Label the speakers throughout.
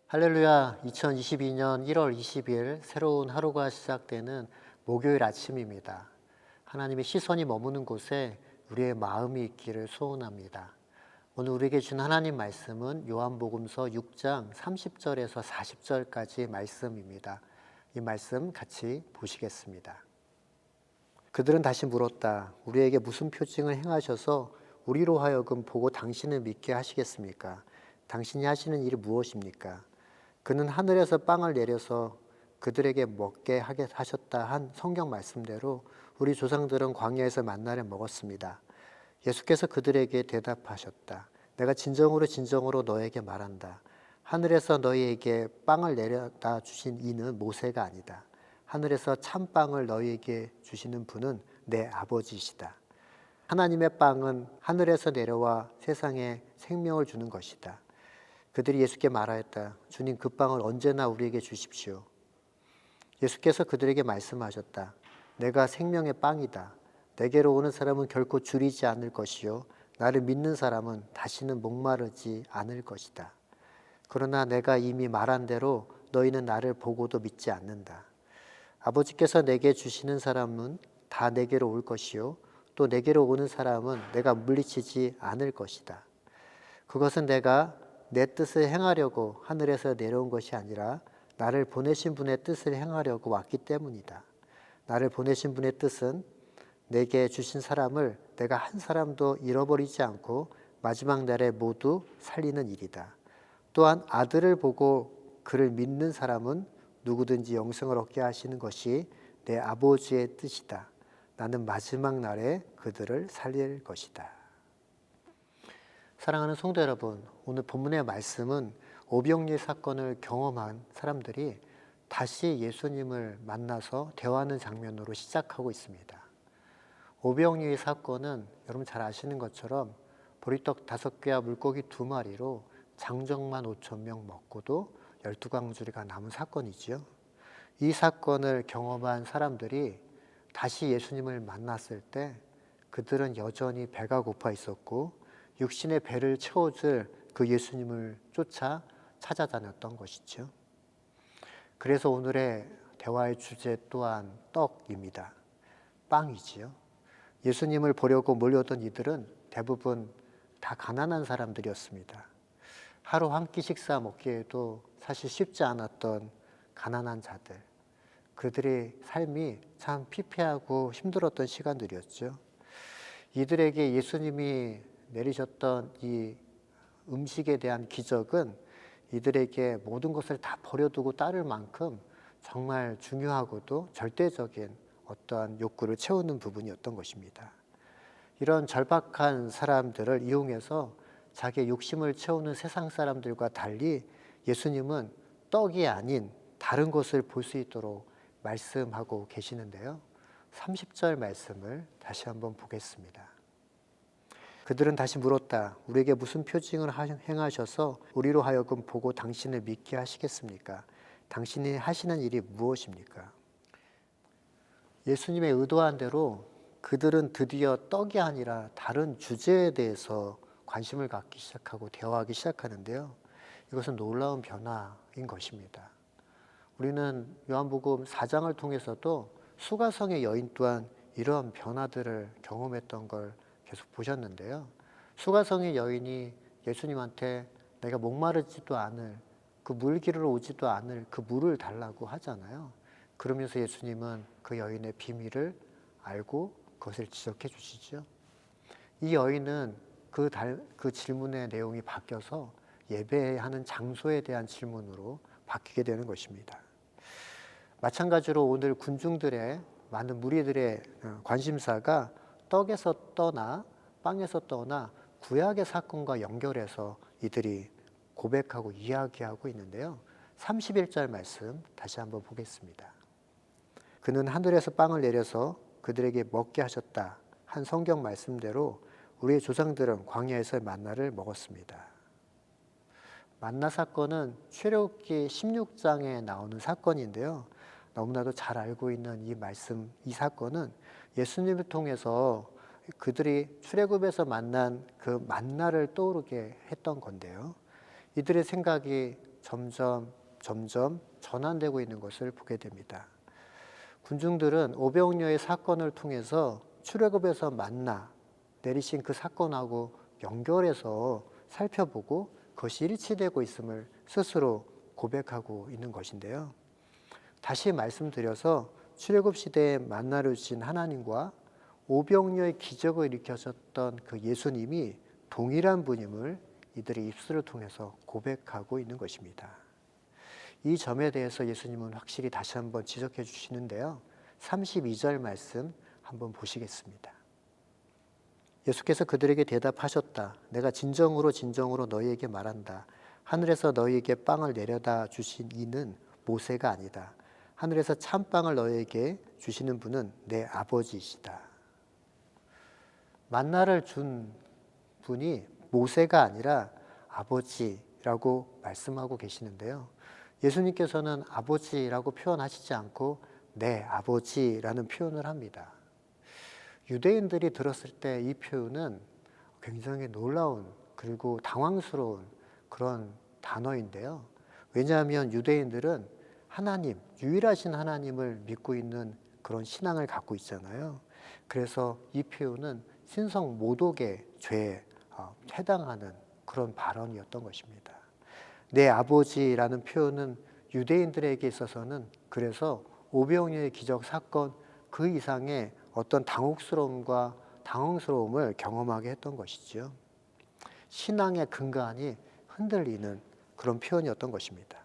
Speaker 1: 할렐루야, 2022년 1월 20일 새로운 하루가 시작되는 목요일 아침입니다. 하나님의 시선이 머무는 곳에 우리의 마음이 있기를 소원합니다. 오늘 우리에게 준 하나님 말씀은 요한복음서 6장 30절에서 40절까지 말씀입니다. 이 말씀 같이 보시겠습니다. 그들은 다시 물었다. 우리에게 무슨 표징을 행하셔서 우리로 하여금 보고 당신을 믿게 하시겠습니까? 당신이 하시는 일이 무엇입니까? 그는 하늘에서 빵을 내려서 그들에게 먹게 하게 하셨다 한 성경 말씀대로 우리 조상들은 광야에서 만나를 먹었습니다. 예수께서 그들에게 대답하셨다. 내가 진정으로 너에게 말한다. 하늘에서 너희에게 빵을 내려다 주신 이는 모세가 아니다. 하늘에서 참빵을 너희에게 주시는 분은 내 아버지시다. 하나님의 빵은 하늘에서 내려와 세상에 생명을 주는 것이다. 그들이 예수께 말하였다. 주님, 그 빵을 언제나 우리에게 주십시오. 예수께서 그들에게 말씀하셨다. 내가 생명의 빵이다. 내게로 오는 사람은 결코 줄이지 않을 것이요 나를 믿는 사람은 다시는 목마르지 않을 것이다. 그러나 내가 이미 말한 대로 너희는 나를 보고도 믿지 않는다. 아버지께서 내게 주시는 사람은 다 내게로 올 것이요 또 내게로 오는 사람은 내가 물리치지 않을 것이다. 그것은 내가 내 뜻을 행하려고 하늘에서 내려온 것이 아니라 나를 보내신 분의 뜻을 행하려고 왔기 때문이다. 나를 보내신 분의 뜻은 내게 주신 사람을 내가 한 사람도 잃어버리지 않고 마지막 날에 모두 살리는 일이다. 또한 아들을 보고 그를 믿는 사람은 누구든지 영생을 얻게 하시는 것이 내 아버지의 뜻이다. 나는 마지막 날에 그들을 살릴 것이다. 사랑하는 성도 여러분, 오늘 본문의 말씀은 오병이어 사건을 경험한 사람들이 다시 예수님을 만나서 대화하는 장면으로 시작하고 있습니다. 오병이어 사건은 여러분 잘 아시는 것처럼 보리떡 5개와 물고기 2마리로 장정만 5천 명 먹고도 12광주리가 남은 사건이지요. 이 사건을 경험한 사람들이 다시 예수님을 만났을 때 그들은 여전히 배가 고파 있었고 육신의 배를 채워줄 그 예수님을 쫓아 찾아다녔던 것이죠. 그래서 오늘의 대화의 주제 또한 떡입니다. 빵이지요. 예수님을 보려고 몰려오던 이들은 대부분 다 가난한 사람들이었습니다. 하루 한 끼 식사 먹기에도 사실 쉽지 않았던 가난한 자들. 그들의 삶이 참 피폐하고 힘들었던 시간들이었죠. 이들에게 예수님이 내리셨던 이 음식에 대한 기적은 이들에게 모든 것을 다 버려두고 따를 만큼 정말 중요하고도 절대적인 어떠한 욕구를 채우는 부분이었던 것입니다. 이런 절박한 사람들을 이용해서 자기의 욕심을 채우는 세상 사람들과 달리 예수님은 떡이 아닌 다른 것을 볼 수 있도록 말씀하고 계시는데요. 30절 말씀을 다시 한번 보겠습니다. 그들은 다시 물었다. 우리에게 무슨 표징을 행하셔서 우리로 하여금 보고 당신을 믿게 하시겠습니까? 당신이 하시는 일이 무엇입니까? 예수님의 의도한 대로 그들은 드디어 떡이 아니라 다른 주제에 대해서 관심을 갖기 시작하고 대화하기 시작하는데요. 이것은 놀라운 변화인 것입니다. 우리는 요한복음 4장을 통해서도 수가성의 여인 또한 이러한 변화들을 경험했던 걸 계속 보셨는데요. 수가성의 여인이 예수님한테 내가 목마르지도 않을 그 물기르러 오지도 않을 그 물을 달라고 하잖아요. 그러면서 예수님은 그 여인의 비밀을 알고 그것을 지적해 주시죠. 이 여인은 그 질문의 내용이 바뀌어서 예배하는 장소에 대한 질문으로 바뀌게 되는 것입니다. 마찬가지로 오늘 군중들의 많은 무리들의 관심사가 떡에서 떠나 빵에서 떠나 구약의 사건과 연결해서 이들이 고백하고 이야기하고 있는데요. 31절 말씀 다시 한번 보겠습니다. 그는 하늘에서 빵을 내려서 그들에게 먹게 하셨다 한 성경 말씀대로 우리의 조상들은 광야에서 만나를 먹었습니다. 만나 사건은 출애굽기 16장에 나오는 사건인데요. 너무나도 잘 알고 있는 이 말씀, 이 사건은 예수님을 통해서 그들이 출애굽에서 만난 그 만나를 떠오르게 했던 건데요. 이들의 생각이 점점 전환되고 있는 것을 보게 됩니다. 군중들은 오병이어의 사건을 통해서 출애굽에서 만나 내리신 그 사건하고 연결해서 살펴보고 그것이 일치되고 있음을 스스로 고백하고 있는 것인데요. 다시 말씀드려서 출애굽 시대에 만나를 주신 하나님과 오병이어의 기적을 일으켜셨던 그 예수님이 동일한 분임을 이들의 입술을 통해서 고백하고 있는 것입니다. 이 점에 대해서 예수님은 확실히 다시 한번 지적해 주시는데요. 32절 말씀 한번 보시겠습니다. 예수께서 그들에게 대답하셨다. 내가 진정으로 너희에게 말한다. 하늘에서 너희에게 빵을 내려다 주신 이는 모세가 아니다. 하늘에서 참빵을 너희에게 주시는 분은 내 아버지이시다. 만나를 준 분이 모세가 아니라 아버지라고 말씀하고 계시는데요. 예수님께서는 아버지라고 표현하시지 않고 내 아버지라는 표현을 합니다. 유대인들이 들었을 때 이 표현은 굉장히 놀라운 그리고 당황스러운 그런 단어인데요. 왜냐하면 유대인들은 하나님, 유일하신 하나님을 믿고 있는 그런 신앙을 갖고 있잖아요. 그래서 이 표현은 신성 모독의 죄에 해당하는 그런 발언이었던 것입니다. 내 아버지라는 표현은 유대인들에게 있어서는 그래서 오병이어의 기적 사건 그 이상의 어떤 당혹스러움과 당황스러움을 경험하게 했던 것이죠. 신앙의 근간이 흔들리는 그런 표현이었던 것입니다.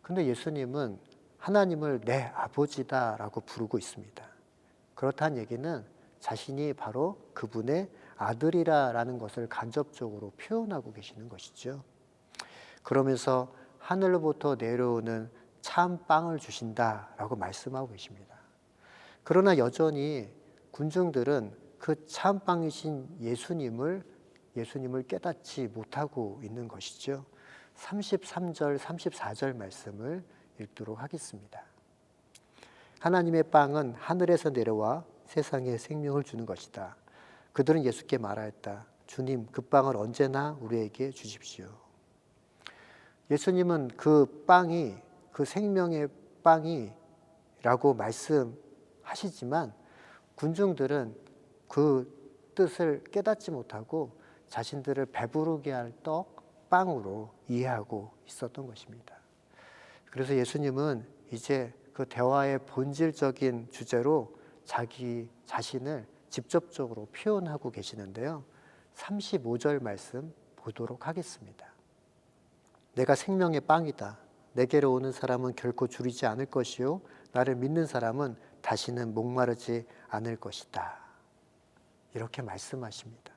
Speaker 1: 근데 예수님은 하나님을 내 아버지다라고 부르고 있습니다. 그렇다는 얘기는 자신이 바로 그분의 아들이라는 것을 간접적으로 표현하고 계시는 것이죠. 그러면서 하늘로부터 내려오는 참 빵을 주신다라고 말씀하고 계십니다. 그러나 여전히 군중들은 그 참빵이신 예수님을 깨닫지 못하고 있는 것이죠. 33절, 34절 말씀을 읽도록 하겠습니다. 하나님의 빵은 하늘에서 내려와 세상에 생명을 주는 것이다. 그들은 예수께 말하였다. 주님, 그 빵을 언제나 우리에게 주십시오. 예수님은 그 빵이, 그 생명의 빵이라고 말씀하시지만 군중들은 그 뜻을 깨닫지 못하고 자신들을 배부르게 할 떡, 빵으로 이해하고 있었던 것입니다. 그래서 예수님은 이제 그 대화의 본질적인 주제로 자기 자신을 직접적으로 표현하고 계시는데요. 35절 말씀 보도록 하겠습니다. 내가 생명의 빵이다. 내게로 오는 사람은 결코 줄이지 않을 것이요 나를 믿는 사람은 다시는 목마르지 않을 것이다. 이렇게 말씀하십니다.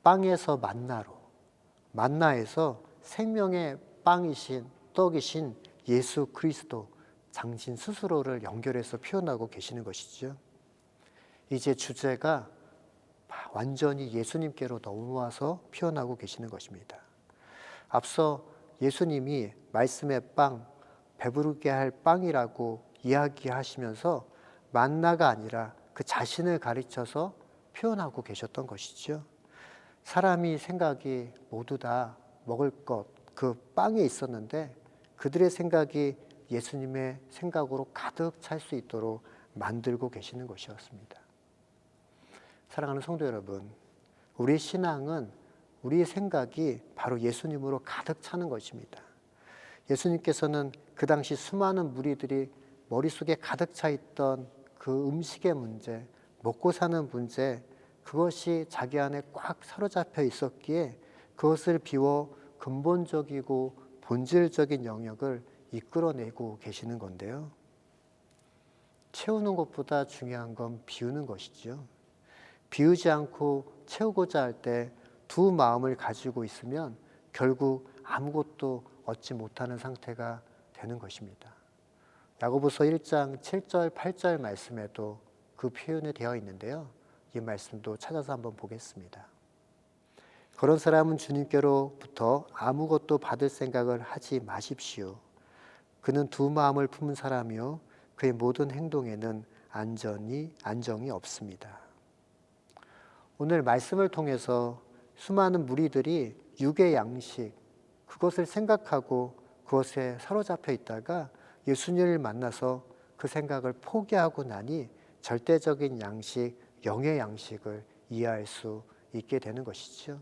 Speaker 1: 빵에서 만나로, 만나에서 생명의 빵이신 떡이신 예수 그리스도 당신 스스로를 연결해서 표현하고 계시는 것이죠. 이제 주제가 완전히 예수님께로 넘어와서 표현하고 계시는 것입니다. 앞서 예수님이 말씀의 빵, 배부르게 할 빵이라고 이야기하시면서 만나가 아니라 그 자신을 가르쳐서 표현하고 계셨던 것이죠. 사람이 생각이 모두 다 먹을 것, 그 빵에 있었는데 그들의 생각이 예수님의 생각으로 가득 찰 수 있도록 만들고 계시는 것이었습니다. 사랑하는 성도 여러분, 우리의 신앙은 우리의 생각이 바로 예수님으로 가득 차는 것입니다. 예수님께서는 그 당시 수많은 무리들이 머릿속에 가득 차 있던 그 음식의 문제, 먹고 사는 문제, 그것이 자기 안에 꽉 사로잡혀 있었기에 그것을 비워 근본적이고 본질적인 영역을 이끌어내고 계시는 건데요. 채우는 것보다 중요한 건 비우는 것이죠. 비우지 않고 채우고자 할 때 두 마음을 가지고 있으면 결국 아무것도 얻지 못하는 상태가 되는 것입니다. 야고보서 1장 7절 8절 말씀에도 그 표현이 되어 있는데요. 이 말씀도 찾아서 한번 보겠습니다. 그런 사람은 주님께로부터 아무것도 받을 생각을 하지 마십시오. 그는 두 마음을 품은 사람이요 그의 모든 행동에는 안정이 없습니다. 오늘 말씀을 통해서 수많은 무리들이 육의 양식, 그것을 생각하고 그것에 사로잡혀 있다가 예수님을 만나서 그 생각을 포기하고 나니 절대적인 양식, 영의 양식을 이해할 수 있게 되는 것이죠.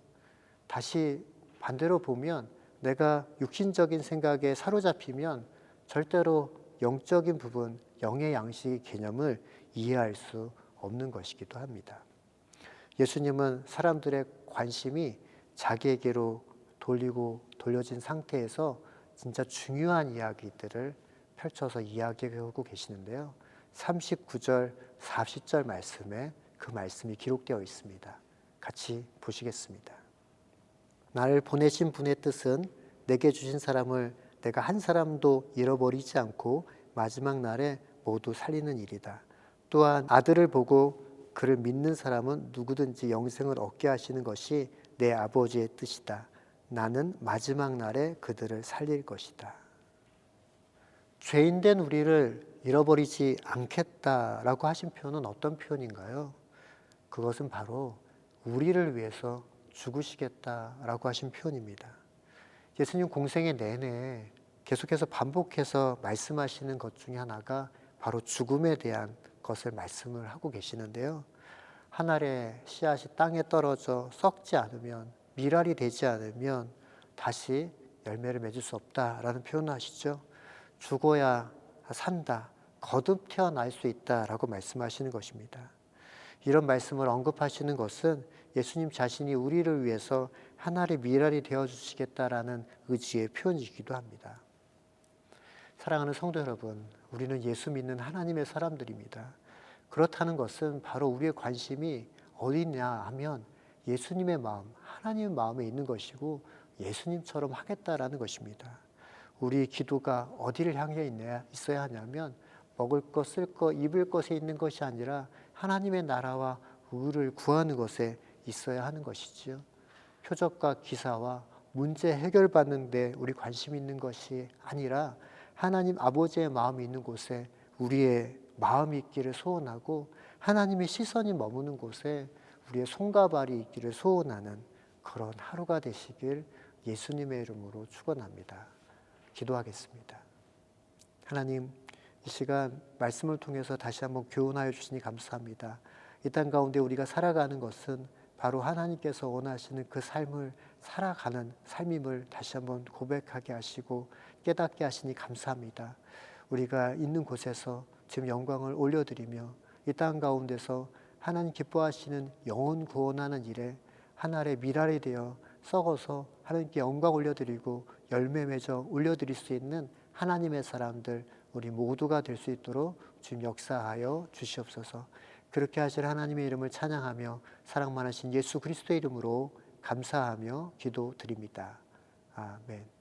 Speaker 1: 다시 반대로 보면 내가 육신적인 생각에 사로잡히면 절대로 영적인 부분, 영의 양식의 개념을 이해할 수 없는 것이기도 합니다. 예수님은 사람들의 관심이 자기에게로 돌려진 상태에서 진짜 중요한 이야기들을 펼쳐서 이야기하고 계시는데요. 39절, 40절 말씀에 그 말씀이 기록되어 있습니다. 같이 보시겠습니다. 나를 보내신 분의 뜻은 내게 주신 사람을 내가 한 사람도 잃어버리지 않고 마지막 날에 모두 살리는 일이다. 또한 아들을 보고 그를 믿는 사람은 누구든지 영생을 얻게 하시는 것이 내 아버지의 뜻이다. 나는 마지막 날에 그들을 살릴 것이다. 죄인된 우리를 잃어버리지 않겠다라고 하신 표현은 어떤 표현인가요? 그것은 바로 우리를 위해서 죽으시겠다라고 하신 표현입니다. 예수님 공생의 내내 계속해서 반복해서 말씀하시는 것 중에 하나가 바로 죽음에 대한 것을 말씀을 하고 계시는데요. 한 알의 씨앗이 땅에 떨어져 썩지 않으면, 밀알이 되지 않으면 다시 열매를 맺을 수 없다라는 표현을 하시죠. 죽어야 산다, 거듭 태어날 수 있다라고 말씀하시는 것입니다. 이런 말씀을 언급하시는 것은 예수님 자신이 우리를 위해서 하나의 밀알이 되어주시겠다라는 의지의 표현이기도 합니다. 사랑하는 성도 여러분, 우리는 예수 믿는 하나님의 사람들입니다. 그렇다는 것은 바로 우리의 관심이 어디냐 하면 예수님의 마음, 하나님의 마음에 있는 것이고 예수님처럼 하겠다라는 것입니다. 우리 기도가 어디를 향해 있어야 하냐면 먹을 것, 쓸 것, 입을 것에 있는 것이 아니라 하나님의 나라와 의를 구하는 것에 있어야 하는 것이지요. 표적과 기사와 문제 해결받는 데 우리 관심이 있는 것이 아니라 하나님 아버지의 마음이 있는 곳에 우리의 마음이 있기를 소원하고 하나님의 시선이 머무는 곳에 우리의 손과 발이 있기를 소원하는 그런 하루가 되시길 예수님의 이름으로 축원합니다. 기도하겠습니다. 하나님, 이 시간 말씀을 통해서 다시 한번 교훈하여 주시니 감사합니다. 이 땅 가운데 우리가 살아가는 것은 바로 하나님께서 원하시는 그 삶을 살아가는 삶임을 다시 한번 고백하게 하시고 깨닫게 하시니 감사합니다. 우리가 있는 곳에서 지금 영광을 올려드리며 이 땅 가운데서 하나님 기뻐하시는 영혼 구원하는 일에 하나의 밀알이 되어 썩어서 하나님께 영광 올려드리고 열매 맺어 올려드릴 수 있는 하나님의 사람들 우리 모두가 될 수 있도록 주님 역사하여 주시옵소서. 그렇게 하실 하나님의 이름을 찬양하며 사랑 많으신 예수 그리스도의 이름으로 감사하며 기도드립니다. 아멘.